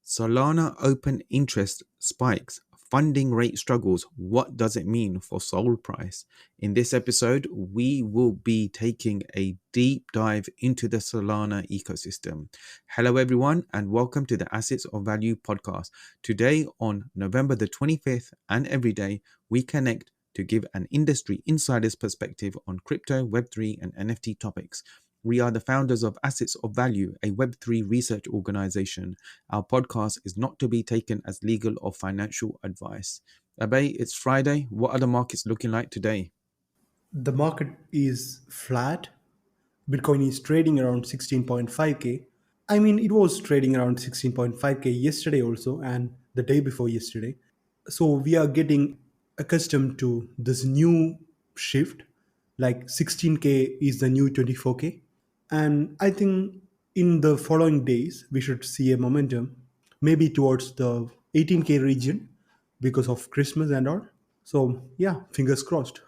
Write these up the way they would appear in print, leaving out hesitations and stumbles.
Solana open interest spikes, funding rate struggles. What does it mean for Sol price? In this episode, we will be taking a deep dive into the Solana ecosystem. Hello, everyone, and welcome to the Assets of Value podcast. Today, on November the 25th, and every day, we connect to give an industry insider's perspective on crypto, Web3, and NFT topics. We are the founders of Assets of Value, a Web3 research organization. Our podcast is not to be taken as legal or financial advice. Abe, it's Friday. What are the markets looking like today? The market is flat. Bitcoin is trading around 16.5k. I mean, it was trading around 16.5k yesterday also and the day before yesterday. So we are getting accustomed to this new shift. Like 16k is the new 24k. And I think in the following days, we should see a momentum, maybe towards the 18k region because of Christmas and all. So yeah, fingers crossed.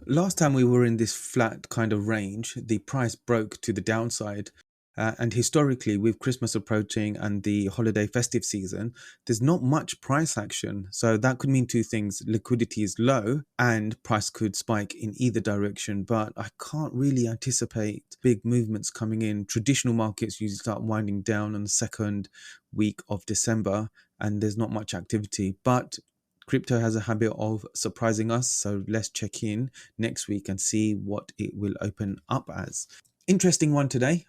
Last time we were in this flat kind of range, the price broke to the downside. And historically, with Christmas approaching and the holiday festive season, there's not much price action. So that could mean two things: liquidity is low and price could spike in either direction. But I can't really anticipate big movements coming in. Traditional markets usually start winding down on the second week of December, and there's not much activity. But crypto has a habit of surprising us, so let's check in next week and see what it will open up as. Interesting one today.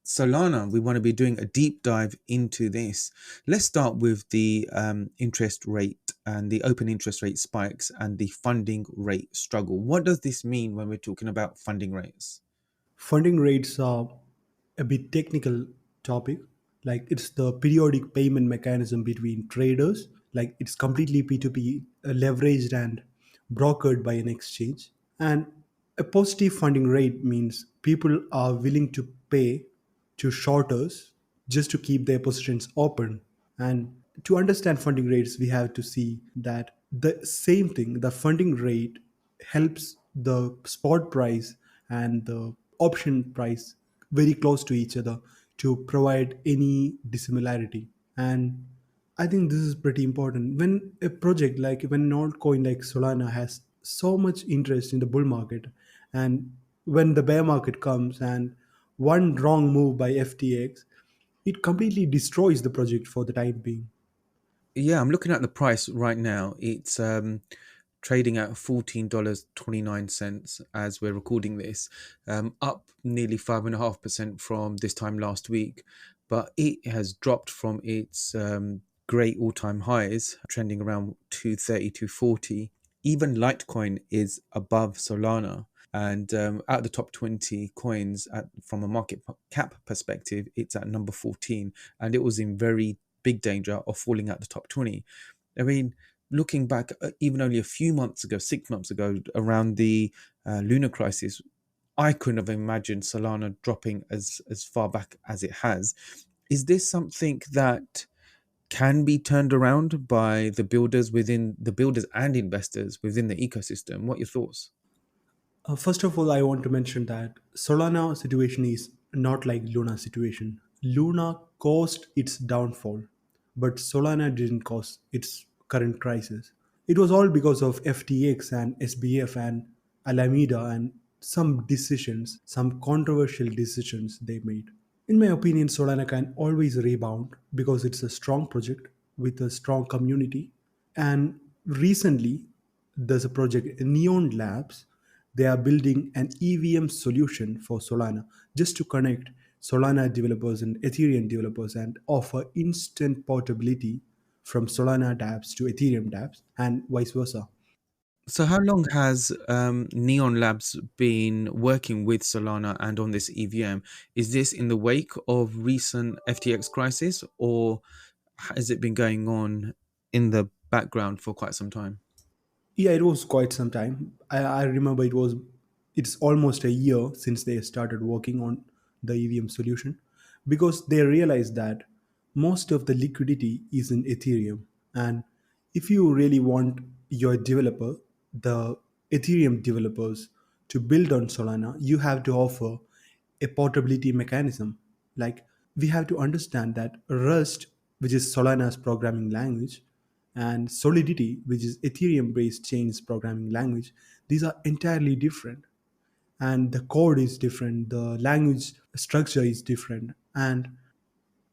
Solana, we want to be doing a deep dive into this. Let's start with the interest rate and the open interest rate spikes and the funding rate struggle. What does this mean when we're talking about funding rates? Funding rates are a bit technical topic. Like it's the periodic payment mechanism between traders. Like it's completely P2P, leveraged and brokered by an exchange. And a positive funding rate means people are willing to pay to shorters just to keep their positions open. And to understand funding rates, we have to see that the same thing, the funding rate helps the spot price and the option price very close to each other to provide any dissimilarity. And I think this is pretty important. When a project like when an altcoin like Solana has so much interest in the bull market, and when the bear market comes and one wrong move by FTX, it completely destroys the project for the time being. Yeah, I'm looking at the price right now. It's trading at $14.29 as we're recording this, up nearly 5.5% from this time last week. But it has dropped from its great all time highs, trending around 230, 240. Even Litecoin is above Solana. And out of the top 20 coins, from a market cap perspective, it's at number 14. And it was in very big danger of falling out the top 20. I mean, looking back, even only a few months ago, 6 months ago, around the Luna crisis, I couldn't have imagined Solana dropping as far back as it has. Is this something that can be turned around by the builders and investors within the ecosystem? What are your thoughts? First of all, I want to mention that Solana situation is not like Luna situation. Luna caused its downfall, but Solana didn't cause its current crisis. It was all because of FTX and SBF and Alameda and some decisions, some controversial decisions they made. In my opinion, Solana can always rebound because it's a strong project with a strong community. And recently, there's a project, Neon Labs. They are building an EVM solution for Solana just to connect Solana developers and Ethereum developers and offer instant portability from Solana dApps to Ethereum dApps and vice versa. So, how long has Neon Labs been working with Solana and on this EVM? Is this in the wake of recent FTX crisis, or has it been going on in the background for quite some time? Yeah, it was quite some time. I remember it's almost a year since they started working on the EVM solution because they realized that most of the liquidity is in Ethereum. And if you really want your developer, the Ethereum developers, to build on Solana, you have to offer a portability mechanism. Like we have to understand that Rust which is Solana's programming language, and Solidity, which is Ethereum based chain's programming language. These are entirely different, and the code is different, the language structure is different, and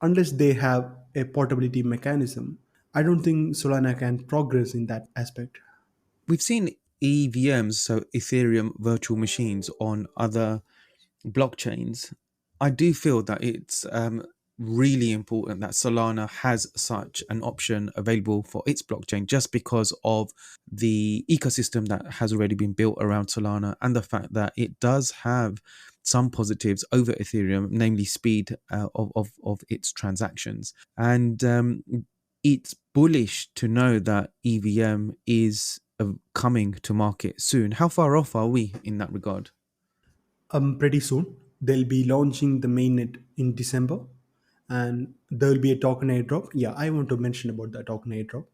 unless they have a portability mechanism, I don't think Solana can progress in that aspect. We've seen EVMs, so Ethereum virtual machines, on other blockchains. I do feel that it's really important that Solana has such an option available for its blockchain just because of the ecosystem that has already been built around Solana and the fact that it does have some positives over Ethereum, namely speed of its transactions. And it's bullish to know that EVM is coming to market soon. How far off are we in that regard? Pretty soon, they'll be launching the mainnet in December, and there will be a token airdrop. Yeah, I want to mention about the token airdrop.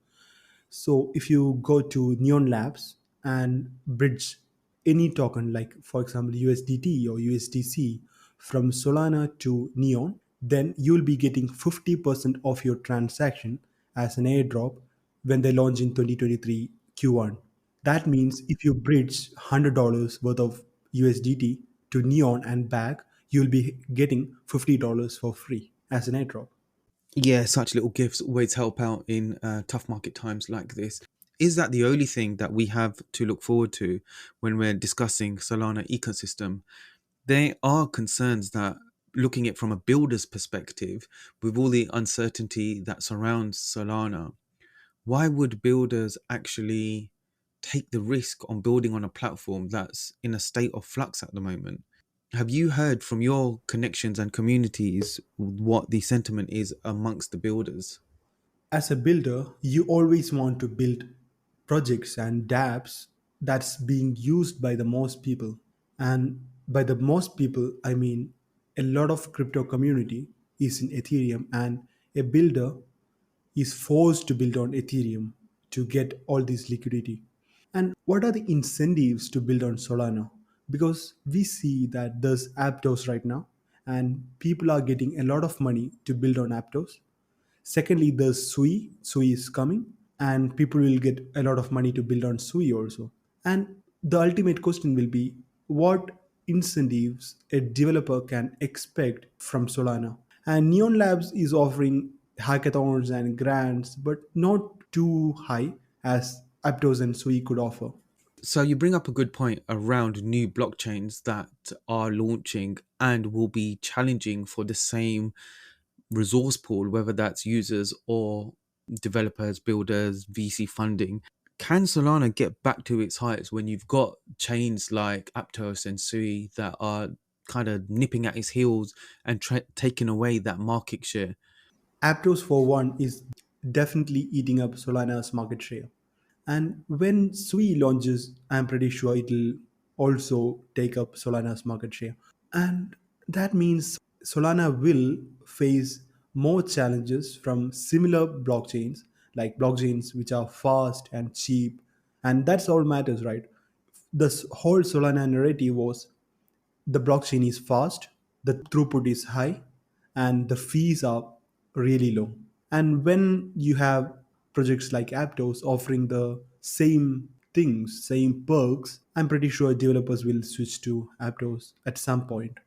So if you go to Neon Labs and bridge any token, like for example USDT or USDC from Solana to Neon, then you'll be getting 50% of your transaction as an airdrop when they launch in 2023 Q1. That means if you bridge $100 worth of USDT to Neon and back, you'll be getting $50 for free as an airdrop. Yeah, such little gifts always help out in tough market times like this. Is that the only thing that we have to look forward to when we're discussing Solana ecosystem? There are concerns that looking at it from a builder's perspective, with all the uncertainty that surrounds Solana, why would builders actually take the risk on building on a platform that's in a state of flux at the moment? Have you heard from your connections and communities what the sentiment is amongst the builders? As a builder, you always want to build projects and dApps that's being used by the most people. And by the most people, I mean a lot of crypto community is in Ethereum, and a builder is forced to build on Ethereum to get all this liquidity. And what are the incentives to build on Solana? Because we see that there's Aptos right now, and people are getting a lot of money to build on Aptos. Secondly, there's Sui. Sui is coming, and people will get a lot of money to build on Sui also. And the ultimate question will be what incentives a developer can expect from Solana. And Neon Labs is offering hackathons and grants, but not too high as Aptos and Sui could offer. So you bring up a good point around new blockchains that are launching and will be challenging for the same resource pool, whether that's users or developers, builders, VC funding. Can Solana get back to its heights when you've got chains like Aptos and Sui that are kind of nipping at its heels and taking away that market share? Aptos, for one, is definitely eating up Solana's market share. And when Sui launches, I'm pretty sure it'll also take up Solana's market share. And that means Solana will face more challenges from similar blockchains, like blockchains which are fast and cheap. And that's all matters, right? This whole Solana narrative was the blockchain is fast, the throughput is high, and the fees are really low. And when you have projects like Aptos offering the same things, same perks, I'm pretty sure developers will switch to Aptos at some point.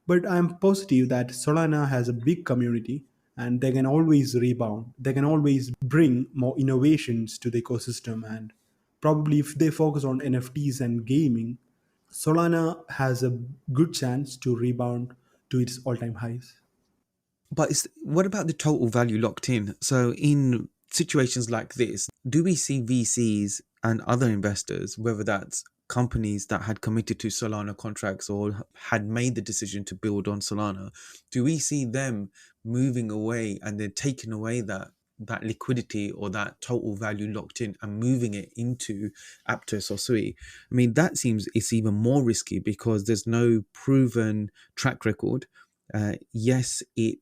But I'm positive that Solana has a big community and they can always rebound. They can always bring more innovations to the ecosystem. And probably if they focus on NFTs and gaming, Solana has a good chance to rebound to its all time highs. But what about the total value locked in? So, in situations like this, do we see VCs and other investors, whether that's companies that had committed to Solana contracts or had made the decision to build on Solana, do we see them moving away and then taking away that liquidity or that total value locked in and moving it into Aptos or Sui? I mean, that seems it's even more risky because there's no proven track record. Yes, it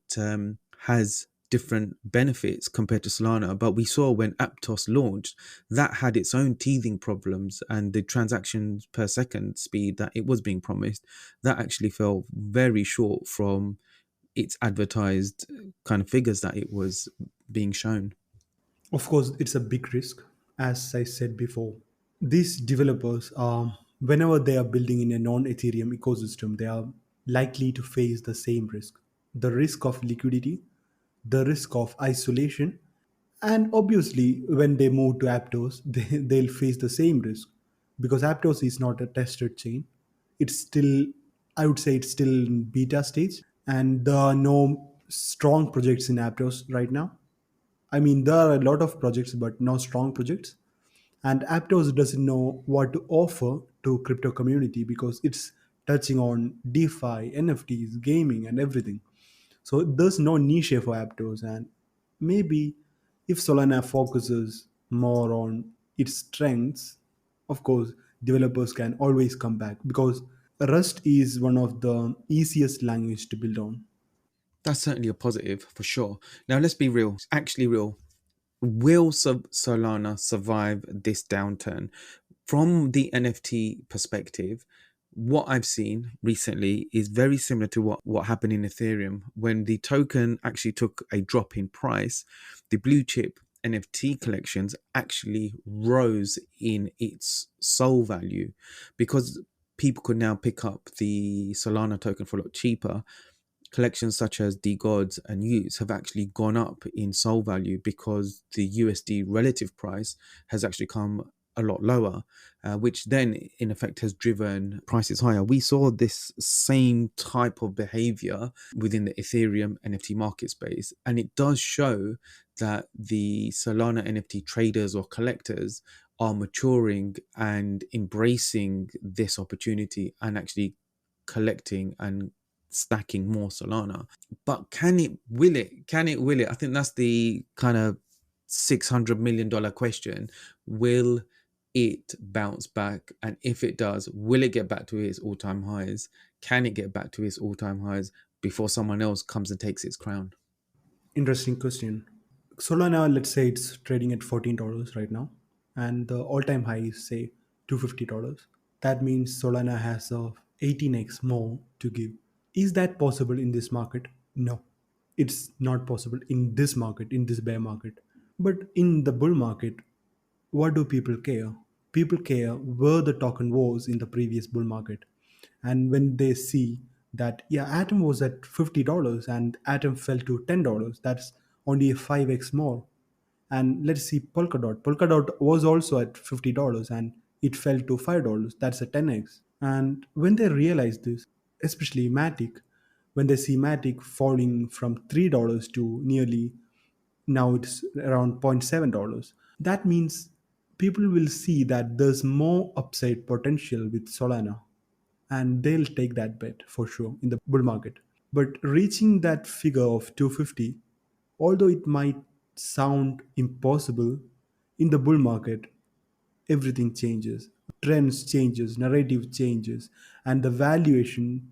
has different benefits compared to Solana, but we saw when Aptos launched, that had its own teething problems and the transactions per second speed that it was being promised, that actually fell very short from its advertised kind of figures that it was being shown. Of course, it's a big risk, as I said before. These developers, whenever they are building in a non-Ethereum ecosystem, they are likely to face the same risk: the risk of liquidity, the risk of isolation, and obviously, when they move to Aptos, they'll face the same risk because Aptos is not a tested chain. It's still, I would say, it's still in beta stage, and there are no strong projects in Aptos right now. I mean, there are a lot of projects, but no strong projects. And Aptos doesn't know what to offer to crypto community because it's touching on DeFi, NFTs, gaming, and everything. So there's no niche for Aptos, and maybe if Solana focuses more on its strengths, of course, developers can always come back because Rust is one of the easiest language to build on. That's certainly a positive for sure. Now, let's be real, actually real. Will Solana survive this downturn? From the NFT perspective, what I've seen recently is very similar to what happened in Ethereum. When the token actually took a drop in price, the blue chip NFT collections actually rose in its soul value because people could now pick up the Solana token for a lot cheaper. Collections such as the Gods and Utes have actually gone up in soul value because the USD relative price has actually come a lot lower, which then in effect has driven prices higher. We saw this same type of behavior within the Ethereum NFT market space, and it does show that the Solana NFT traders or collectors are maturing and embracing this opportunity and actually collecting and stacking more Solana. But will it? I think that's the kind of $600 million question. Will it bounce back? And if it does, will it get back to its all time highs? Can it get back to its all time highs before someone else comes and takes its crown? Interesting question. Solana, let's say it's trading at $14 right now, and the all-time high is say $250. That means Solana has a 18x more to give. Is that possible in this market? No, it's not possible in this market, in this bear market. But in the bull market, what do people care? People care where the token was in the previous bull market. And when they see that, yeah, Atom was at $50 and Atom fell to $10, that's only a 5x more. And let's see Polkadot. Polkadot was also at $50 and it fell to $5. That's a 10x. And when they realize this, especially Matic, when they see Matic falling from $3 to nearly now it's around $0.7, that means people will see that there's more upside potential with Solana and they'll take that bet for sure in the bull market. But reaching that figure of 250, although it might sound impossible, in the bull market everything changes, trends changes, narrative changes, and the valuation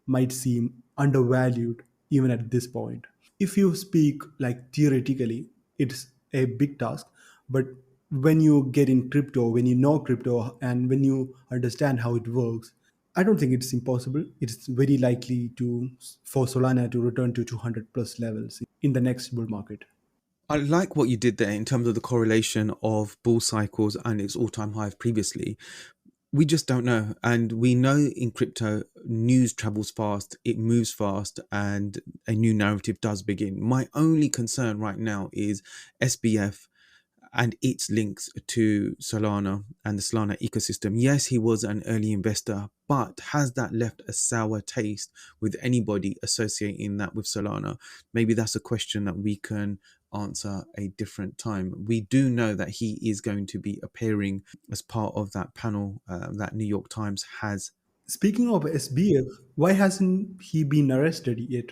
might seem undervalued even at this point. If you speak like theoretically, it's a big task, but when you get in crypto, when you know crypto and when you understand how it works, I don't think it's impossible. It's very likely to for Solana to return to 200 plus levels in the next bull market. I like what you did there in terms of the correlation of bull cycles and its all time highs previously. We just don't know. And we know in crypto, news travels fast, it moves fast, and a new narrative does begin. My only concern right now is SBF and its links to Solana and the Solana ecosystem. Yes, he was an early investor, but has that left a sour taste with anybody associating that with Solana? Maybe that's a question that we can answer a different time. We do know that he is going to be appearing as part of that panel that New York Times has. Speaking of SBF, why hasn't he been arrested yet?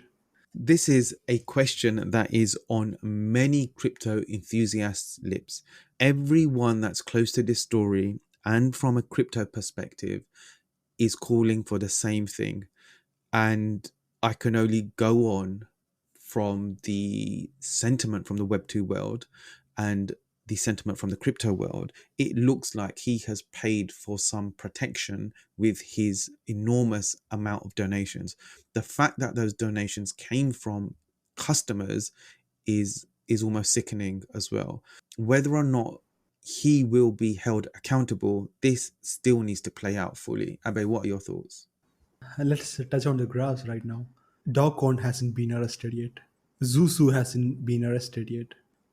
This is a question that is on many crypto enthusiasts' lips. Everyone that's close to this story and from a crypto perspective is calling for the same thing. And I can only go on from the sentiment from the Web2 world and the sentiment from the crypto world. It looks like he has paid for some protection with his enormous amount of donations. The fact that those donations came from customers is is almost sickening as well. Whether or not he will be held accountable, this still needs to play out fully. Abe, what are your thoughts? And let's touch on the graphs right now. Dogcon hasn't been arrested yet. Zusu hasn't been arrested yet.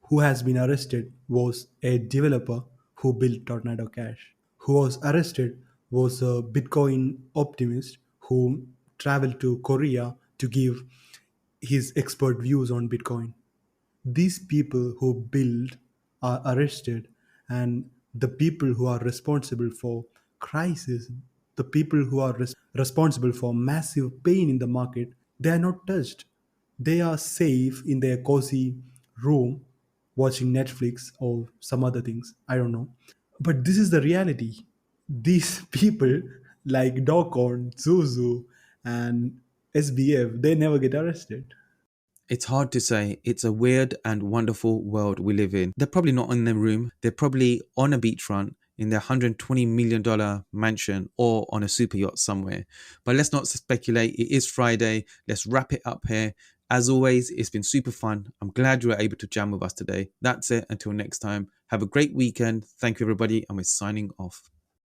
Who has been arrested was a developer who built Tornado Cash. Who was arrested was a Bitcoin optimist who traveled to Korea to give his expert views on Bitcoin. These people who build are arrested, and the people who are responsible for crisis, the people who are responsible for massive pain in the market, they are not touched. They are safe in their cozy room watching Netflix or some other things, I don't know. But this is the reality. These people like Dokon, Zuzu, and SBF, they never get arrested. It's hard to say. It's a weird and wonderful world we live in. They're probably not in their room. They're probably on a beachfront in their $120 million mansion or on a super yacht somewhere. But let's not speculate. It is Friday. Let's wrap it up here. As always, it's been super fun. I'm glad you were able to jam with us today. That's it. Until next time, have a great weekend. Thank you, everybody. And we're signing off.